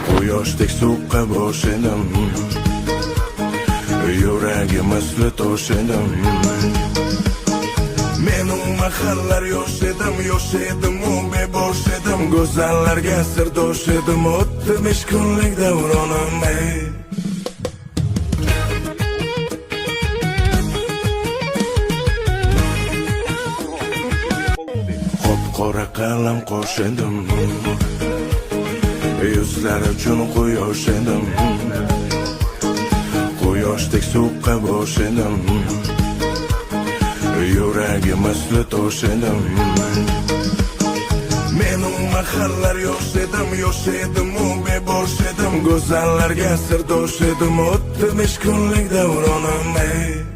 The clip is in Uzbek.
Quyoshdek so'qqa bosh edim, yuragim misli tosh edim. Men u mahallar yosh edim, u bebosh edim. Go'zallarga sirdosh edim, o'tdi 5 kunlik davronim. Qora qalam qo'sh edim, yuzlar uchun quyosh edim. Quyoshdek so'qqa bosh edim, yuragim misli tosh edim. Men u mahallar yosh edim, u bebosh edim. Go'zallarga sirdosh edim, o'tdi 5 kunlik davronim.